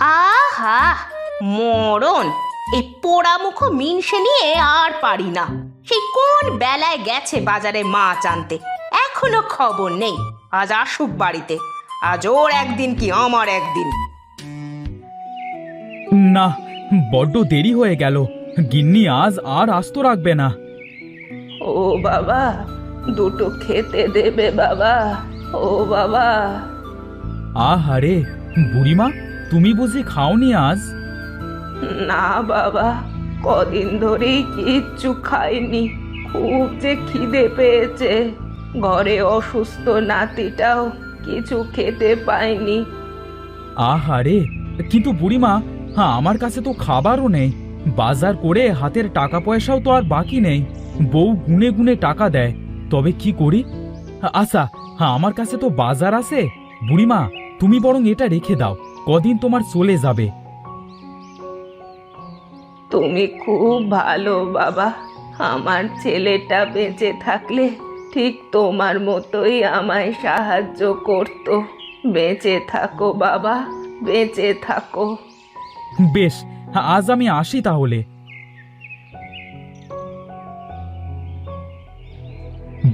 আহা, মরণ! এই পোড়ামুখ মিনসে নিয়ে আর পারি না। সেই কোন বেলায় গেছে বাজারে মাছ আনতে, এখনো খবর নেই। আজ আসুক বাড়িতে, আজ ওর একদিন কি আমার একদিন। না, বড্ড দেরি হয়ে গেল। গিন্নি আজ আর আস্ত রাখবে না। ও বাবা, দুটো খেতে দেবে বাবা, ও বাবা। আহারে বুড়িমা, তুমি বুঝি খাওনি আজ? না বাবা, কদিন ধরেই কিচ্ছু খাইনি। খুব যে খিদে পেয়েছে, ঘরে অসুস্থ নাতিটাও কিছু খেতে পায়নি। আহারে, কিন্তু বুড়িমা, আমার কাছে তো খাবারও নেই। বাজার করে হাতের টাকা পয়সাও তো আর বাকি নেই। বউ গুনে গুনে টাকা দেয়, তবে কি করি? আচ্ছা, আমার কাছে তো বাজার আছে। বুড়িমা, তুমি বরং এটা রেখে দাও, কদিন তোমার চলে যাবে। তুমি খুব ভালো বাবা। আমার ছেলেটা বেঁচে থাকলে ঠিক তোমার মতোই আমায় সাহায্য করত। বেঁচে থাকো বাবা, বেঁচে থাকো। বেশ, আজ আমি আসি তাহলে।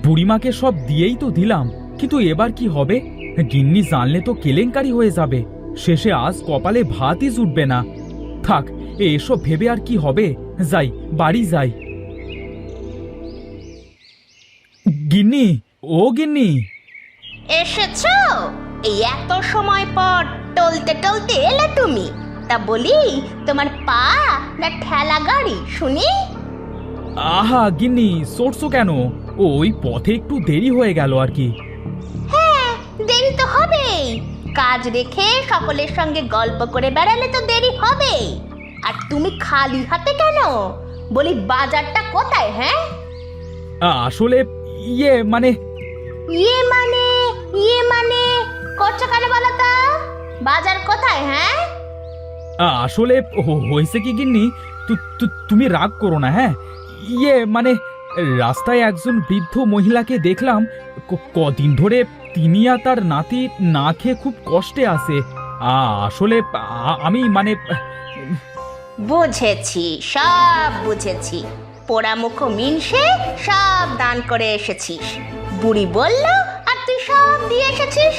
বুড়িমাকে সব দিয়েই তো দিলাম, কিন্তু এবার কি হবে? গিন্নি জানলে তো কেলেঙ্কারি হয়ে যাবে। শেষে আজ কপালে ভাতই জুটবে না। থাক, এসব ভেবে আর কি হবে। যাই, বাড়ি যাই। গিন্নি, ও গিন্নি! এসেছো? এই এত সময় পর টলতে টলতে এলে তুমি? তা বলি, তোমার পা না ঠেলা গাড়ি শুনি? আহা গিন্নি, সরছো কেন? ওই পথে একটু দেরি হয়ে গেল আর কি। হ্যাঁ, দেরি তো হবেই। কাজ রেখে সকলের সঙ্গে গল্প করে বেড়ালে তো দেরি হবেই। আর তুমি খালি হাতে কেন? বলি, বাজারটা কোথায়? হ্যাঁ, আসলে ইয়ে মানে ইয়ে মানে ইয়ে মানে করছো কেন বলো তো? বাজার কোথায়? হ্যাঁ, আসলে হয়েছে কি গিন্নি, তুমি রাগ করো না। হ্যাঁ, ইয়ে মানে রাস্তায় একজন বৃদ্ধ মহিলাকে দেখলাম। কদিন ধরে তিনি আর তার নাতি না খেয়ে খুব কষ্টে আছে। আসলে আমি মানে বুঝেছি, সব বুঝেছি। পোড়ামুখ মিনসে সব দান করে এসেছিস। বুড়ি বলল আর তুই সব দিয়ে এসেছিস।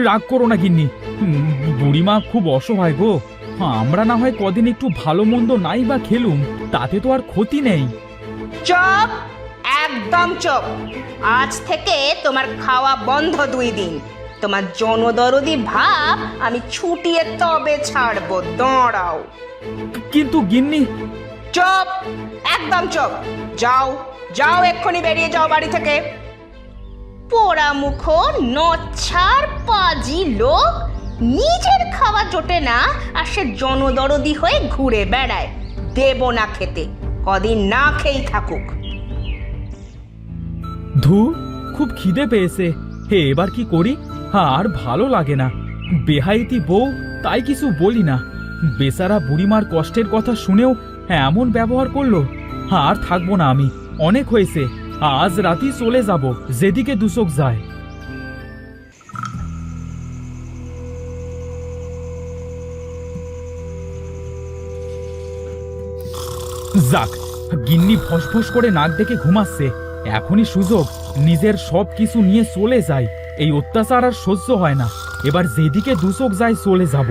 রাগ করো না গিন্নি, বুড়িমা খুব অসহায় গো। আমরা না হয় কদিন একটু ভালো মন্দ নাই বা খেলুম, তাতে তো আর ক্ষতি নেই। চুপ, একদম চুপ। আজ থেকে তোমার খাওয়া বন্ধ 2 দিন। তোমার জনদরদি ভাব আমি ছুটিয়ে তবে ছাড়বো, দাঁড়াও। কিন্তু গিন্নি। চুপ, একদম চুপ। যাও যাও, এক্ষুনি বেরিয়ে যাও বাড়ি থেকে। পোড়ামুখ নচ্ছার পাজি লোক, নিজের খাওয়া জোটে না আর সে জনদরদি হয়ে ঘুরে বেড়ায়। দেব না খেতে, কদিন না খেয়েই থাকুক। ধু, খুব খিদে পেয়েছে। হে, এবার কি করি? আর ভালো লাগে না। বেহাইতি বউ, তাই কিছু বলি না। বেচারা বুড়িমার কষ্টের কথা শুনেও এমন ব্যবহার করলো। আর থাকবো না আমি, অনেক হয়েছে। আজ রাতেই চলে যাব, যেদিকে দুচোখ যায়। যাক, গিন্নি ফসফস করে নাক ডেকে ঘুমাচ্ছে। এখনই সুযোগ, নিজের সব কিছু নিয়ে চলে যাই। এই অত্যাচার আর সহ্য হয় না। এবার যেদিকে দুচোখ যায় চলে যাব।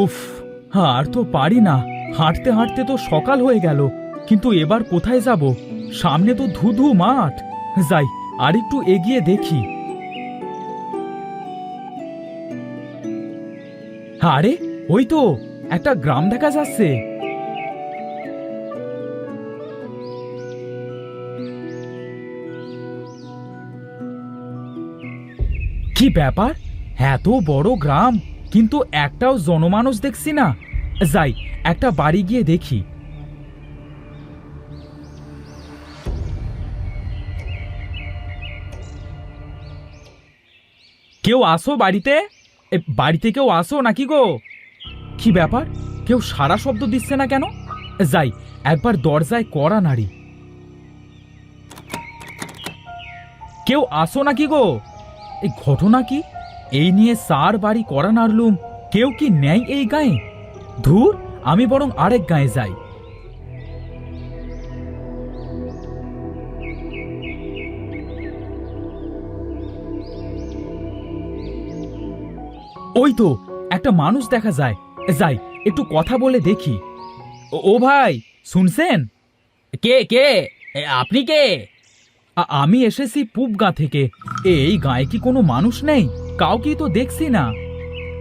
উফ, আর তো পারি না। হাঁটতে হাঁটতে তো সকাল হয়ে গেল, কিন্তু এবার কোথায় যাব? সামনে তো ধুধু মাঠ। যাই, আর একটু এগিয়ে দেখি। আরে, ওই তো একটা গ্রাম দেখা যাচ্ছে। কি ব্যাপার? এত বড় গ্রাম, কিন্তু একটাও জনমানুষ দেখছি না। যাই, একটা বাড়ি গিয়ে দেখি। কেউ আসো বাড়িতে? বাড়িতে কেউ আসো নাকি গো? কি ব্যাপার, কেউ সারা শব্দ দিচ্ছে না কেন? যাই একবার দরজায় কড়া নাড়ি। কেউ আসো নাকি গো? এই ঘটনা কি? এই নিয়ে সার বাড়ি কড়া নাড়লুম, কেউ কি নেই এই গায়ে? ধুর, আমি বরং আরেক গায়ে যাই। ওই তো একটা মানুষ দেখা যায়, যাই একটু কথা বলে দেখি। ও ভাই, শুনছেন? কে কে? আপনি কে? আমি এসেছি পুবগা থেকে। এই গায়ে কি কোনো মানুষ নেই? কাউকেই তো দেখছি না।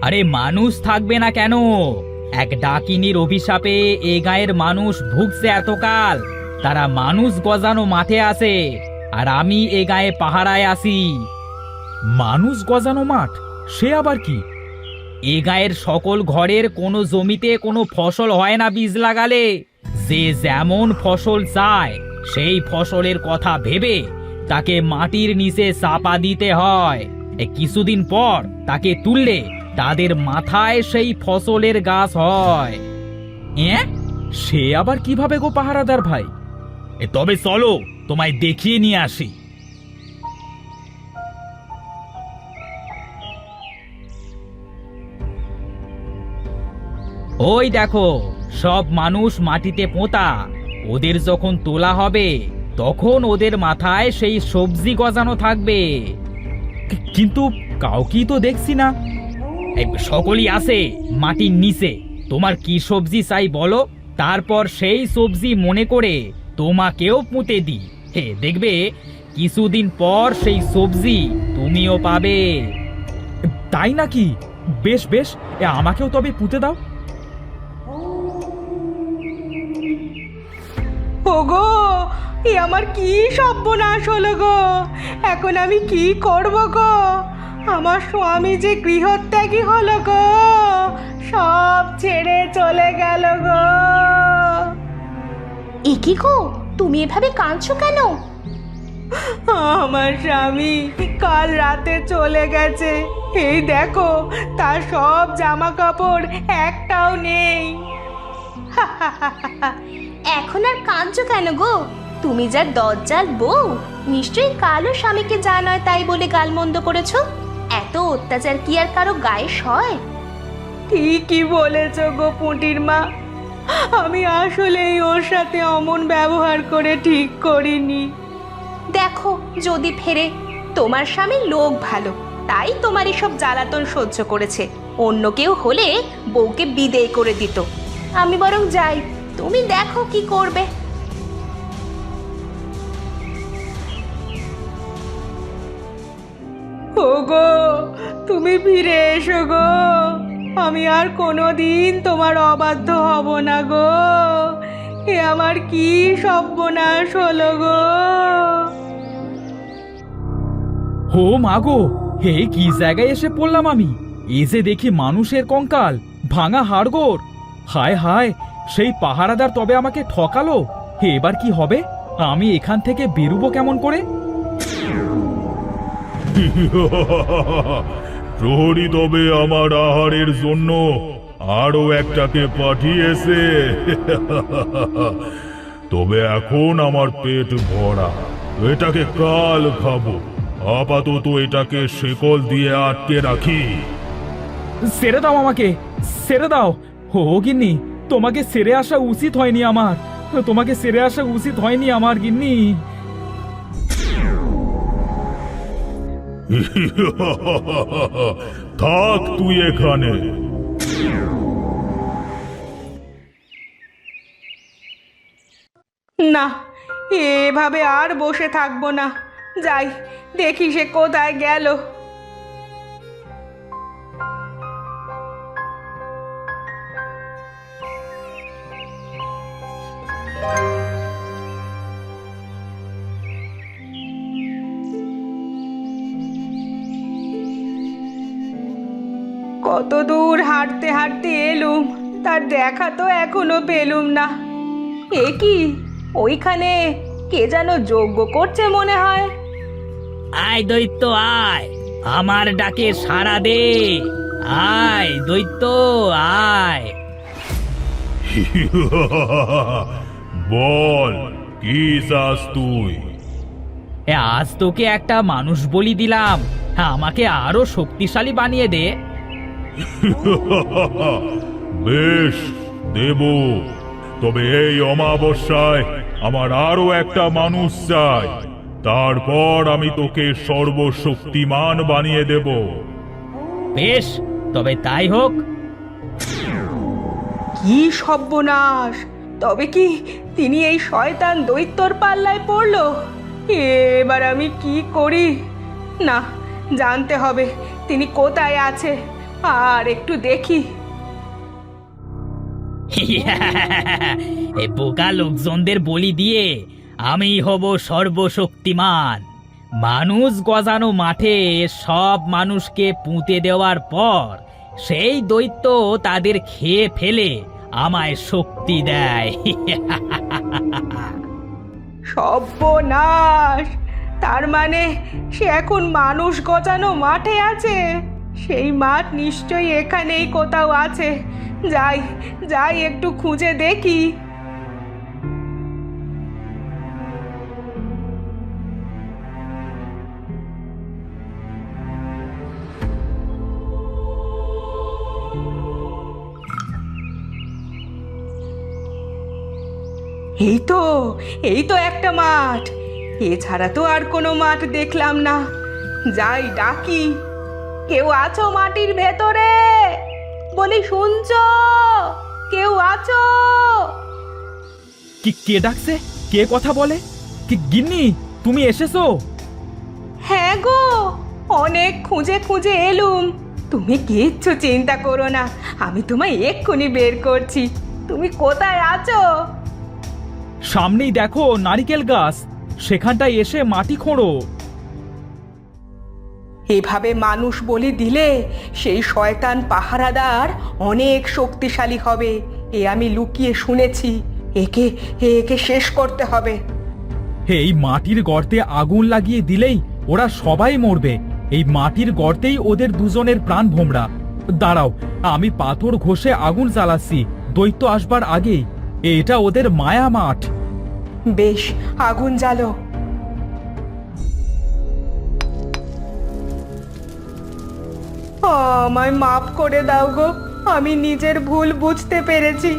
আরে মানুষ থাকবে না কেন? এক ডাকিনীর অভিশাপে এই গায়ের মানুষ ভুগছে এতকাল। তারা মানুষ গজানো মাঠে আছে, আর আমি এ গায়ে পাহারায় আছি। মানুষ গজানো মাঠ? সে আবার কি? এ গায়ের সকল ঘরের কোনো জমিতে কোনো ফসল হয় না বীজ লাগালে। যে যেমন ফসল চায় সেই ফসলের কথা ভেবে তাকে মাটির নিচে চাপা দিতে হয়। কিছুদিন পর তাকে তুললে তাদের মাথায় সেই ফসলের গাছ হয়। সে আবার কিভাবে গো পাহারাদার ভাই? তবে চলো তোমায় দেখিয়ে নিয়ে আসি। ওই দেখো, সব মানুষ মাটিতে পোঁতা। ওদের যখন তোলা হবে তখন ওদের মাথায় সেই সবজি গজানো থাকবে। কিন্তু কাউকেই তো দেখছি না। সকলই আছে মাটির নিচে। তোমার কি সবজি চাই বলো, তারপর সেই সবজি মনে করে তোমাকেও পুঁতে দিই। দেখবে কিছুদিন পর সেই সবজি তুমিও পাবে। তাই নাকি? বেশ বেশ, আমাকেও তবে পুঁতে দাও। ওগো, এ আমার কি সর্বনাশ হলো গো! এখন আমি কি করব গো? আমার স্বামী যে গৃহত্যাগী হলো গো, সব ছেড়ে চলে গেল গো। এ কি গো, তুমি এভাবে কাঁদছো কেন? আমার স্বামী কাল রাতে চলে গেছে। এই দেখো, তার সব জামা কাপড় একটাও নেই। এখন আর কাঁদছো কেন গো? তুমি যার দজ্জাল বউ, নিশ্চয়ই কালো স্বামীকে যা নয় তাই বলে গালমন্দ করেছো। এত অত্যাচার কি আর কারো গায়ে সয়? ঠিকই বলেছ গো পুঁটির মা, আমি আসলেই ওর সাথে অমন ব্যবহার করে ঠিক করিনি। দেখো, যদি ফেরে, তোমার স্বামী লোক ভালো, তাই তোমার এসব জ্বালাতন সহ্য করেছে। অন্য কেউ হলে বউকে বিদেয় করে দিত। আমি বরং যাই, তুমি দেখো কি করবে। ওগো, তুমি ফিরে এসো গো। আমি আর কোনোদিন তোমার অবাধ্য হব না গো। এ আমার কি সর্বনাশ হলো গো! হো মাগো, হে কি জায়গায় এসে পড়লাম আমি! এই যে দেখি মানুষের কঙ্কাল, ভাঙা হাড়গোড়। হায় হায়, সেই পাহারাদার তবে আমাকে ঠকালো। এবার কি হবে? আমি এখান থেকে বেরুবো কেমন করে? প্রহরী তবে আমার আহারের জন্য আরো একটাকে পাঠিয়েছে। তবে এখন আমার পেট ভরা, এটাকে কাল খাবো। আপাতত এটাকে শেকল দিয়ে আটকে রাখি। ছেড়ে দাও আমাকে, ছেড়ে দাও। ও গিন্নি, তোমাকে ছেড়ে আসা উচিত হয়নি আমার। তোমাকে ছেড়ে আসা উচিত হয়নি আমার গিন্নি। থাক তুই এখানে। না, এভাবে আর বসে থাকবো না। যাই, দেখি সে কোথায় গেল। কত দূর হাঁটতে হাঁটতে এলুম, তার দেখা তো এখনো পেলুম না। এ কি, ওইখানে কে যেন যজ্ঞ করছে মনে হয়। আয় দৈত্য আয়, আমার ডাকে সাড়া দে। আয় দৈত্য, আয়। বল, কি চাস তুই? আজ তোকে একটা মানুষ বলি দিলাম, আমাকে আরো শক্তিশালী বানিয়ে দে। বেশ, দেব। তবে এই অমাবস্যায় আমার আরো একটা মানুষ চাই। তারপর আমি তোকে সর্বশক্তিমান বানিয়ে দেব। বেশ, তবে তাই হোক। কি সর্বনাশ! তবে কি তিনি এই শয়তান দৈত্যর পাল্লায় পড়লো? এবার আমি কি করি? না, জানতে হবে তিনি কোথায় আছে, আর একটু দেখি। এই বোকা লোকজনদের বলি দিয়ে আমি হব সর্বশক্তিমান। মানুষ গজানো মাঠে সব মানুষকে পুঁতে দেওয়ার পর সেই দৈত্য তাদের খেয়ে ফেলে আমায় শক্তি দেয়। সর্বনাশ! তার মানে সে এখন মানুষ গজানো মাঠে আছে। সেই মাঠ নিশ্চয়ই এখানেই কোথাও আছে। যাই যাই, একটু খুঁজে দেখি। এই তো একটা মাঠ। এছাড়া তো আর কোনো মাঠ দেখলাম না। যাই ডাকি, কেউ আছো মাটির ভেতরে? বলি, শুনছো? কেউ আছো? কি কে ডাকছে? কে কথা বলে? কি গিন্নি, তুমি এসেছো? হ্যাঁ গো, অনেক খুঁজে খুঁজে এলুম। তুমি কিচ্ছু চিন্তা করো না, আমি তোমায় এক্ষুনি বের করছি। তুমি কোথায় আছো? সামনেই দেখো নারিকেল গাছ, সেখানটায় এসে মাটি খোঁড়ো। এভাবে মানুষ বলি দিলে সেই শয়তান পাহারাদার অনেক শক্তিশালী হবে, এ আমি লুকিয়ে শুনেছি। একে একে শেষ করতে হবে। এই মাটির গর্তে আগুন লাগিয়ে দিলেই ওরা সবাই মরবে। এই মাটির গর্তেই ওদের দুজনের প্রাণ ভোমরা। দাঁড়াও, আমি পাথর ঘষে আগুন জ্বালাচ্ছি দৈত্য আসবার আগেই। এটা ওদের মায়া মাঠ। বেশ, আগুন জ্বালো। আমায় মাফ করে দাও গো, আমি নিজের ভুল বুঝতে পেরেছি।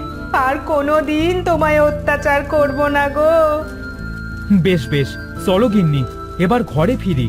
আর কোনো দিন তোমায় অত্যাচার করব না গো। বেশ বেশ, চলো গিন্নি, এবার ঘরে ফিরি।